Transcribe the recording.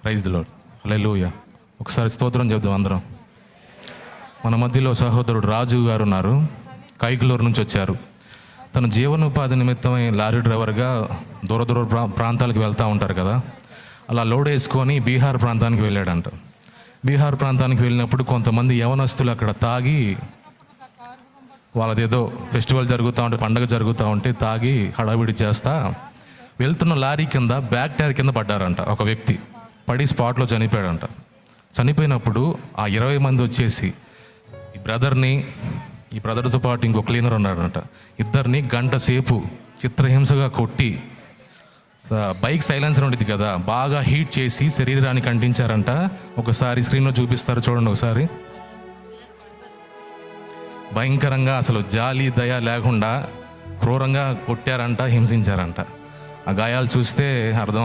Praise the lord. హల్లెలూయా. ఒకసారి స్తోత్రం చెప్దాం అందరం. మన మధ్యలో సహోదరుడు రాజు గారు ఉన్నారు. కైకలూరు నుంచి వచ్చారు. తన జీవనోపాధి నిమిత్తమై లారీ డ్రైవర్గా దూర దూర ప్రాంతాలకు వెళ్తూ ఉంటారు కదా. అలా లోడ్ వేసుకొని బీహార్ ప్రాంతానికి వెళ్ళాడంట. బీహార్ ప్రాంతానికి వెళ్ళినప్పుడు కొంతమంది యవనస్తులు అక్కడ తాగి, వాళ్ళదేదో ఫెస్టివల్ జరుగుతూ ఉంటే, పండగ జరుగుతూ ఉంటే తాగి హడావిడి చేస్తా వెళ్తున్న లారీ కింద బ్యాక్ టైర్ కింద పడ్డారంట. ఒక వ్యక్తి పడి స్పాట్లో చనిపోయాడంట. చనిపోయినప్పుడు ఆ 20 మంది వచ్చేసి ఈ బ్రదర్తో పాటు ఇంకో క్లీనర్ ఉన్నాడంట, ఇద్దరిని గంట సేపు చిత్రహింసగా కొట్టి, బైక్ సైలెన్సర్ ఉండేది కదా, బాగా హీట్ చేసి శరీరానికి అంటించారంట. ఒకసారి స్క్రీన్లో చూపిస్తారు చూడండి ఒకసారి. భయంకరంగా అసలు జాలి దయ లేకుండా క్రూరంగా కొట్టారంట, హింసించారంట. ఆ గాయాలు చూస్తే అర్థం